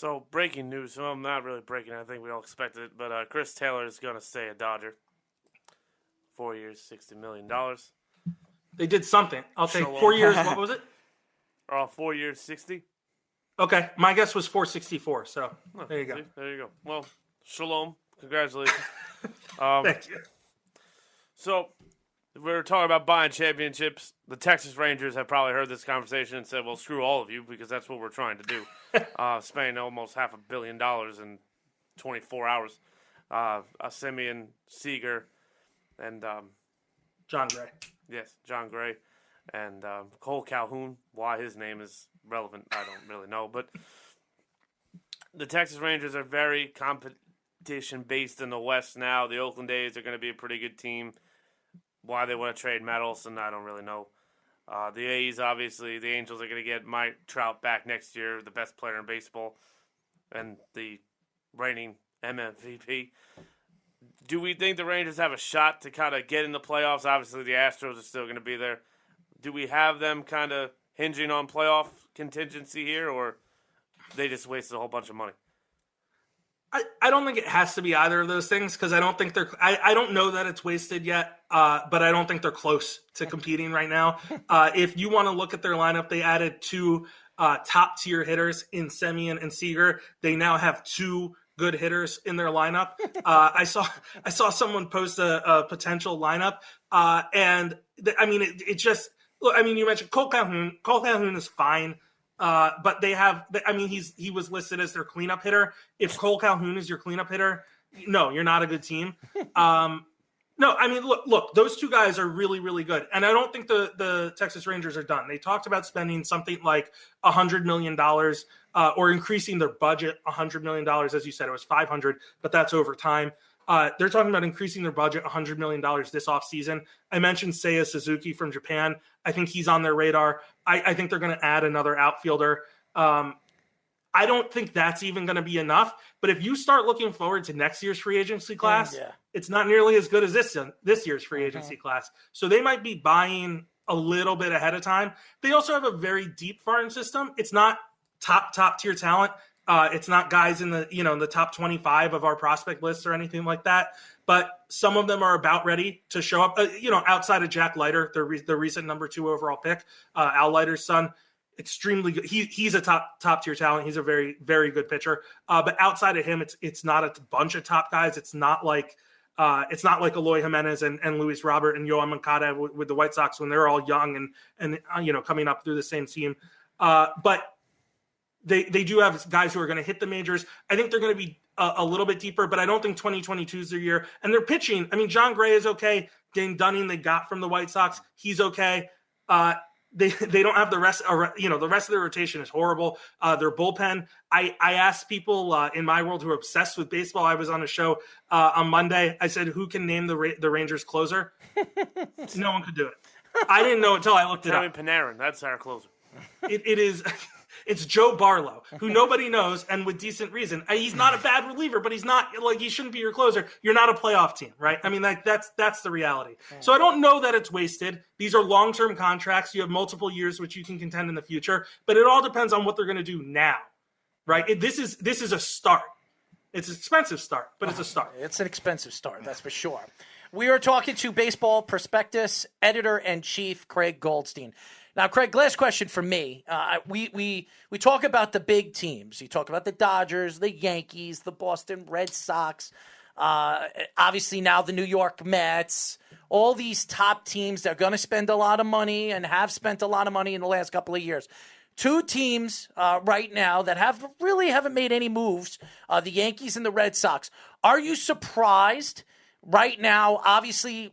So, breaking news. Well, not really breaking. I think we all expected it. But Chris Taylor is going to stay a Dodger. 4 years, $60 million. They did something. I'll take 4 years. What was it? 4 years, 60. Okay, my guess was 464. So there you go. See? There you go. Well, shalom. Congratulations. Thank you. So, we were talking about buying championships. The Texas Rangers have probably heard this conversation and said, well, screw all of you, because that's what we're trying to do. Spending almost $500 million in 24 hours. Semyon, Seager, and John Gray. Yes, John Gray. And Cole Calhoun. Why his name is relevant, I don't really know. But the Texas Rangers are very competition-based in the West now. The Oakland A's are going to be a pretty good team. Why they want to trade Matt Olsen, I don't really know. The A's, obviously, the Angels are going to get Mike Trout back next year, the best player in baseball, and the reigning MVP. Do we think the Rangers have a shot to kind of get in the playoffs? Obviously, the Astros are still going to be there. Do we have them kind of hinging on playoff contingency here, or they just wasted a whole bunch of money? I don't think it has to be either of those things, because I don't think they're. I don't know that it's wasted yet, but I don't think they're close to competing right now. If you want to look at their lineup, they added two top tier hitters in Semyon and Seager. They now have two good hitters in their lineup. I saw someone post a potential lineup, and it just. Look, you mentioned Cole Calhoun. Cole Calhoun is fine. But they have, he was listed as their cleanup hitter. If Cole Calhoun is your cleanup hitter, no, you're not a good team. Look, those two guys are really, really good. And I don't think the Texas Rangers are done. They talked about spending something like $100 million or increasing their budget $100 million. As you said, it was $500, but that's over time. They're talking about increasing their budget $100 million this offseason. I mentioned Seiya Suzuki from Japan. I think he's on their radar. I think they're going to add another outfielder. I don't think that's even going to be enough. But if you start looking forward to next year's free agency class, it's not nearly as good as this year's free agency class. So they might be buying a little bit ahead of time. They also have a very deep farm system. It's not top tier talent. It's not guys in the top 25 of our prospect list or anything like that. But some of them are about ready to show up. Outside of Jack Leiter, the recent number 2 overall pick, Al Leiter's son, extremely good. He's a top tier talent. He's a very, very good pitcher. But outside of him, it's not a bunch of top guys. It's not like Eloy Jimenez and Luis Robert and Yoan Moncada with the White Sox when they're all young and coming up through the same team. But They do have guys who are going to hit the majors. I think they're going to be a little bit deeper, but I don't think 2022 is their year. And they're pitching. John Gray is okay. Dane Dunning they got from the White Sox. He's okay. They don't have the rest. The rest of their rotation is horrible. Their bullpen. I asked people in my world who are obsessed with baseball. I was on a show on Monday. I said, "Who can name the Rangers closer?" No one could do it. I didn't know until I looked it up. Panarin. That's our closer. It is. It's Joe Barlow, who nobody knows, and with decent reason. He's not a bad reliever, but he's not he shouldn't be your closer. You're not a playoff team, right? That's the reality. So I don't know that it's wasted. These are long-term contracts. You have multiple years which you can contend in the future, but it all depends on what they're going to do now, right? This is a start. It's an expensive start, but it's a start. It's an expensive start, that's for sure. We are talking to Baseball Prospectus Editor-in-Chief Craig Goldstein. Now, Craig, last question for me. We talk about the big teams. You talk about the Dodgers, the Yankees, the Boston Red Sox, obviously now the New York Mets, all these top teams that are going to spend a lot of money and have spent a lot of money in the last couple of years. Two teams right now that haven't made any moves, the Yankees and the Red Sox. Are you surprised right now? Obviously,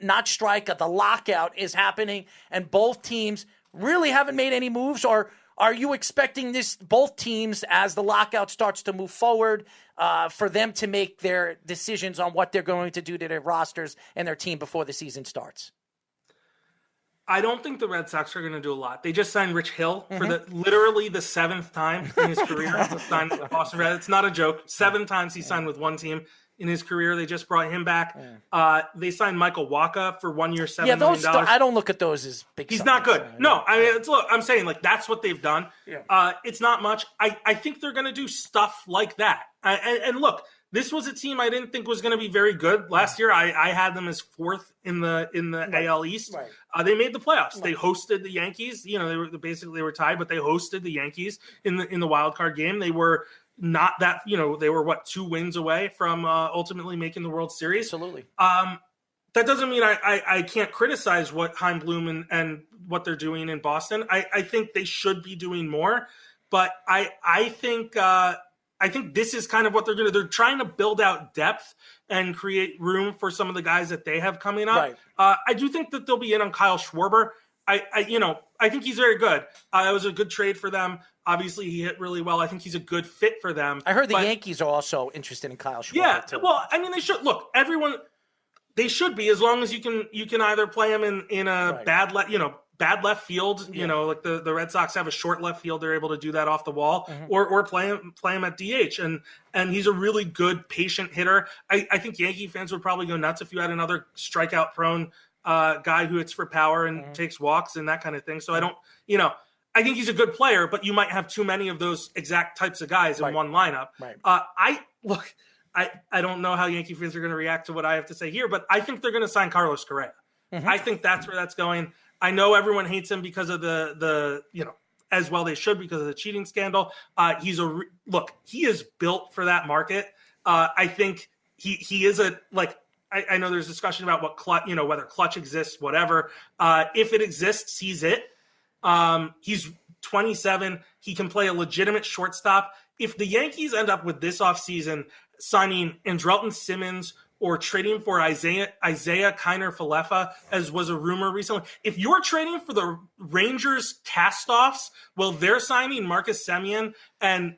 not strike, the lockout is happening, and both teams really haven't made any moves, or are you expecting both teams, as the lockout starts to move forward, for them to make their decisions on what they're going to do to their rosters and their team before the season starts? I don't think the Red Sox are going to do a lot. They just signed Rich Hill for literally the 7th time in his career to sign with the Boston Red. It's not a joke. 7 times he signed with one team. in his career. They just brought him back. They signed Michael Wacha for 1 year, $7 million. I don't look at those as big. He's not good. No, I mean, look, I'm saying like that's what they've done. Yeah. It's not much. I think they're going to do stuff like that. And look, this was a team I didn't think was going to be very good last year. I had them as fourth in the AL East. Right. They made the playoffs. Right. They hosted the Yankees. You know, they were tied, but they hosted the Yankees in the wild card game. They were not that, you know, they were 2 wins away from ultimately making the World Series. Absolutely. That doesn't mean I can't criticize what Chaim Bloom and what they're doing in Boston. I think they should be doing more, but I think this is kind of what they're going to do. They're trying to build out depth and create room for some of the guys that they have coming up. Right. I do think that they'll be in on Kyle Schwarber. I think he's very good. It was a good trade for them. Obviously, he hit really well. I think he's a good fit for them. I heard the Yankees are also interested in Kyle Schwarber. Yeah, too. Well, I mean, they should. Look, everyone, they should be, as long as you can either play him in a bad left field. Yeah. You know, like the Red Sox have a short left field. They're able to do that off the wall, or play him at DH. And he's a really good, patient hitter. I think Yankee fans would probably go nuts if you had another strikeout prone guy who hits for power and takes walks and that kind of thing. So I think he's a good player, but you might have too many of those exact types of guys in one lineup. Right. I don't know how Yankee fans are going to react to what I have to say here, but I think they're going to sign Carlos Correa. I think that's where that's going. I know everyone hates him because of the as well they should, because of the cheating scandal. He is built for that market. I think he is I know there's discussion about what clutch, whether clutch exists, whatever. If it exists, he's it. He's 27. He can play a legitimate shortstop. If the Yankees end up with this offseason signing Andrelton Simmons or trading for Isaiah Kiner-Falefa, as was a rumor recently, if you're trading for the Rangers castoffs, well, they're signing Marcus Semien and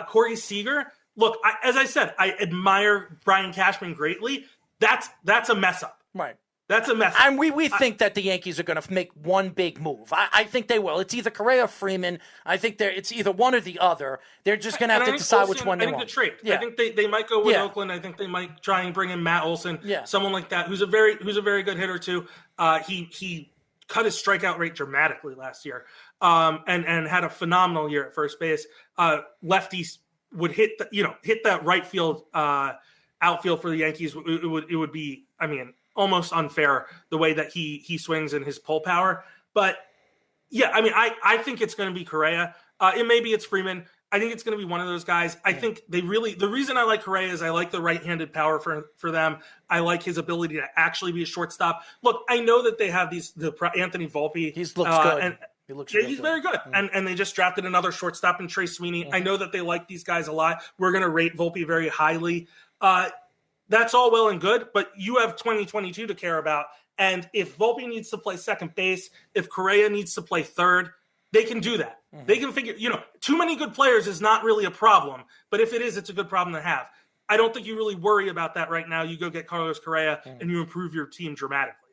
Corey Seager. Look, as I said, I admire Brian Cashman greatly. That's a mess up. Right. That's a mess. And we think that the Yankees are going to make one big move. I think they will. It's either Correa or Freeman. I think it's either one or the other. They're just going to have to decide which one they want. I think the trade. Yeah. I think they might go with Oakland. I think they might try and bring in Matt Olsen, someone like that, who's a very good hitter too. He cut his strikeout rate dramatically last year, and had a phenomenal year at first base. Lefties would hit that right field outfield for the Yankees. It would be, I mean, almost unfair the way that he swings and his pull power. But yeah, I mean, I think it's going to be Correa. Maybe it's Freeman. I think it's going to be one of those guys. I think the reason I like Correa is I like the right-handed power for them. I like his ability to actually be a shortstop. Look, I know that they have Anthony Volpe. He looks good. And he's very good. And they just drafted another shortstop in Trey Sweeney. I know that they like these guys a lot. We're going to rate Volpe very highly. That's all well and good, but you have 2022 to care about. And if Volpe needs to play second base, if Correa needs to play third, they can do that. They can figure, too many good players is not really a problem, but if it is, it's a good problem to have. I don't think you really worry about that right now. You go get Carlos Correa and you improve your team dramatically.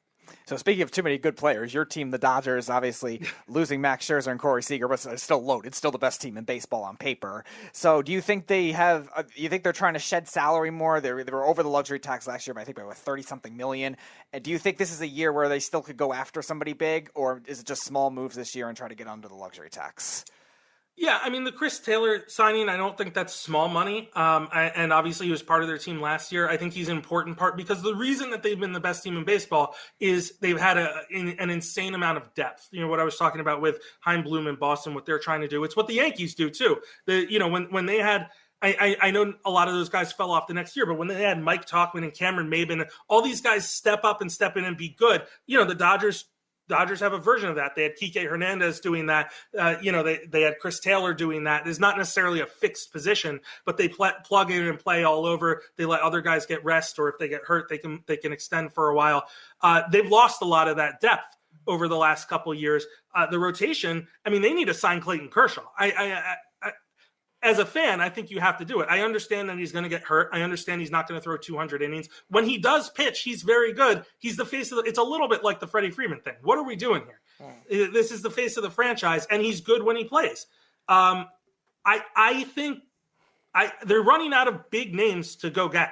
So speaking of too many good players, your team, the Dodgers, obviously losing Max Scherzer and Corey Seager, but it's still loaded. It's still the best team in baseball on paper. So do you think they're trying to shed salary more? They were over the luxury tax last year, but I think by 30-something million. And do you think this is a year where they still could go after somebody big, or is it just small moves this year and try to get under the luxury tax? Yeah, I mean, the Chris Taylor signing, I don't think that's small money. And obviously he was part of their team last year. I think he's an important part because the reason that they've been the best team in baseball is they've had an insane amount of depth. What I was talking about with Chaim Bloom in Boston, what they're trying to do. It's what the Yankees do too. When they had, I know a lot of those guys fell off the next year, but when they had Mike Tauchman and Cameron Maybin, all these guys step up and step in and be good. The Dodgers have a version of that. They had Kike Hernandez doing that. They had Chris Taylor doing that. It's not necessarily a fixed position, but they plug in and play all over. They let other guys get rest, or if they get hurt, they can extend for a while. They've lost a lot of that depth over the last couple of years. The rotation, I mean, they need to sign Clayton Kershaw. As a fan, I think you have to do it. I understand that he's going to get hurt. I understand he's not going to throw 200 innings. When he does pitch, he's very good. He's the face of it's a little bit like the Freddie Freeman thing. What are we doing here? This is the face of the franchise, and he's good when he plays. I they're running out of big names to go get.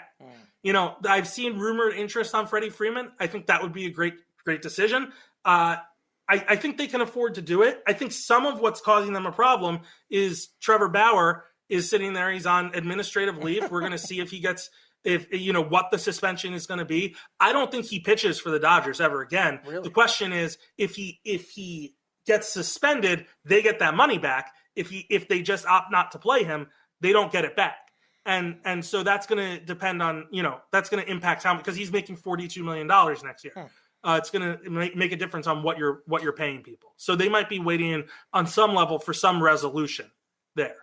I've seen rumored interest on Freddie Freeman. I think that would be a great decision. I think they can afford to do it. I think some of what's causing them a problem is Trevor Bauer is sitting there. He's on administrative leave. We're going to see if he gets what the suspension is going to be. I don't think he pitches for the Dodgers ever again. Really? The question is if he gets suspended, they get that money back. If they just opt not to play him, they don't get it back. And so that's going to depend on, that's going to impact how, because he's making $42 million next year. It's going to make a difference on what you're paying people. So they might be waiting on some level for some resolution there.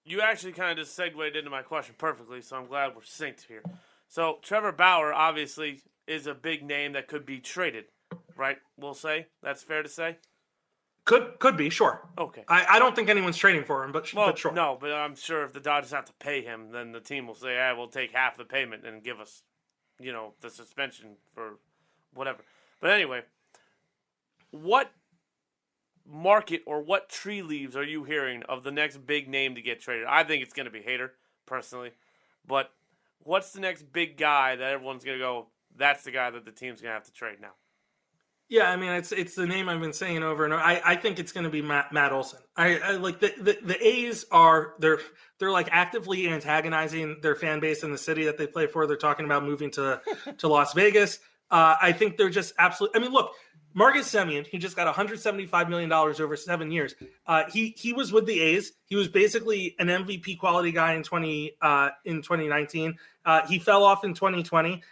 You actually kind of just segued into my question perfectly, so I'm glad we're synced here. So Trevor Bauer obviously is a big name that could be traded, right? We'll say that's fair to say. Could be, sure. Okay. I don't think anyone's trading for him, but sure. No, but I'm sure if the Dodgers have to pay him, then the team will say, we'll take half the payment and give us, the suspension for whatever. But anyway, what market or what tree leaves are you hearing of the next big name to get traded? I think it's going to be Hader, personally. But what's the next big guy that everyone's going to go, that's the guy that the team's going to have to trade now? Yeah, I mean, it's the name I've been saying over and over. I think it's going to be Matt Olsen. I like the A's are they're like actively antagonizing their fan base in the city that they play for. They're talking about moving to Las Vegas. I think they're just absolutely. I mean, look, Marcus Semien, he just got $175 million over 7 years. He was with the A's. He was basically an MVP quality guy in 2019. He fell off in 2020.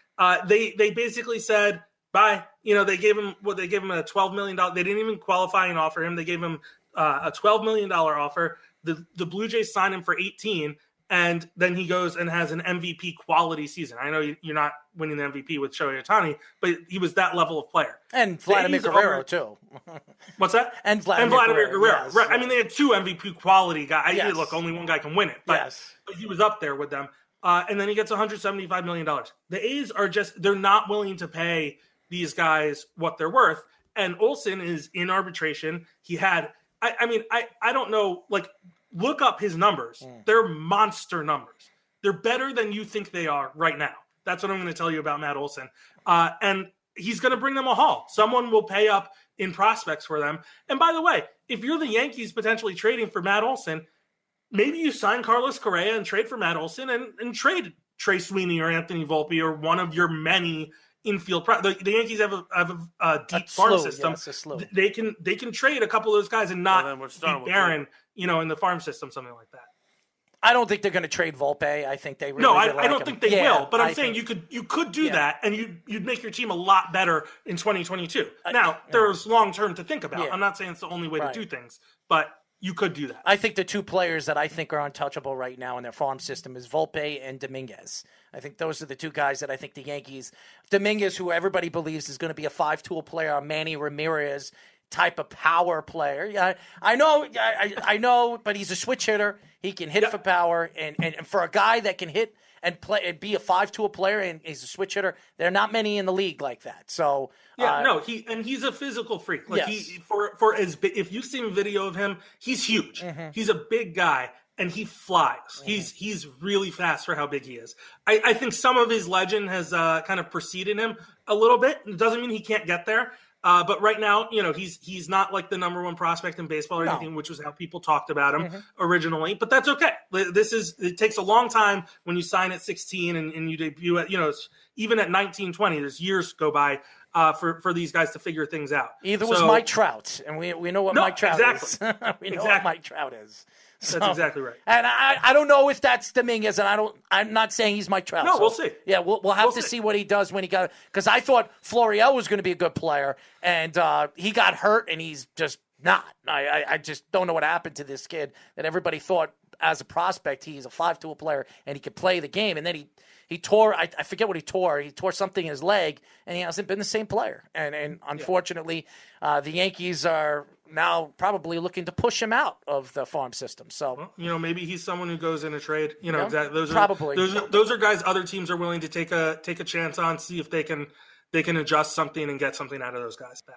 They basically said bye. They gave him a $12 million. They didn't even qualify and offer him. They gave him a $12 million offer. The Blue Jays signed him for 18, and then he goes and has an MVP quality season. I know you're not winning the MVP with Shohei Ohtani, but he was that level of player. And Vladimir Guerrero, too. What's that? And Vladimir Guerrero. Yes, right. yes. I mean, they had two MVP quality guys. Yes. Look, only one guy can win it, but he was up there with them. And then he gets $175 million. The A's are they're not willing to pay these guys what they're worth. And Olsen is in arbitration. He had, I don't know, look up his numbers. They're monster numbers. They're better than you think they are right now. That's what I'm going to tell you about Matt Olsen. And he's going to bring them a haul. Someone will pay up in prospects for them. And by the way, if you're the Yankees potentially trading for Matt Olsen, maybe you sign Carlos Correa and trade for Matt Olsen and trade Trey Sweeney or Anthony Volpe or one of your many infield. The Yankees have a deep farm system. Yes, they can trade a couple of those guys and not be barren, in the farm system, something like that. I don't think they're going to trade Volpe. I think they really I don't think they will. But I'm saying you could do that, and you'd make your team a lot better in 2022. Now there's long term to think about. Yeah. I'm not saying it's the only way to do things, but you could do that. I think the two players that I think are untouchable right now in their farm system is Volpe and Dominguez. I think those are the two guys that I think the Yankees, Dominguez, who everybody believes is going to be a 5-tool player, a Manny Ramirez type of power player. Yeah, I know, but he's a switch hitter. He can hit for power, and for a guy that can hit and play and be a 5-tool player and he's a switch hitter, there are not many in the league like that. So he's a physical freak. Yes. If you've seen a video of him, he's huge. Mm-hmm. He's a big guy. And he flies. Mm. He's really fast for how big he is. I think some of his legend has kind of preceded him a little bit. It doesn't mean he can't get there. But right now, he's not like the number one prospect in baseball or anything, which was how people talked about him originally. But that's okay. It takes a long time when you sign at 16 and you debut at, even at 19, 20, there's years go by for these guys to figure things out. Was Mike Trout, and we know what Mike Trout is. We know what Mike Trout is. So, that's exactly right. And I don't know if that's Dominguez, and I'm not saying he's Mike Trout. No, we'll see. Yeah, we'll have to see what he does when he got, because I thought Florial was going to be a good player, and he got hurt, and he's just not. I just don't know what happened to this kid that everybody thought as a prospect he's a 5-tool player and he could play the game, and then he tore, I forget what he tore. He tore something in his leg, and he hasn't been the same player. And unfortunately, the Yankees are now probably looking to push him out of the farm system. So maybe he's someone who goes in a trade. Exactly. Those are guys other teams are willing to take a chance on, see if they can adjust something and get something out of those guys back.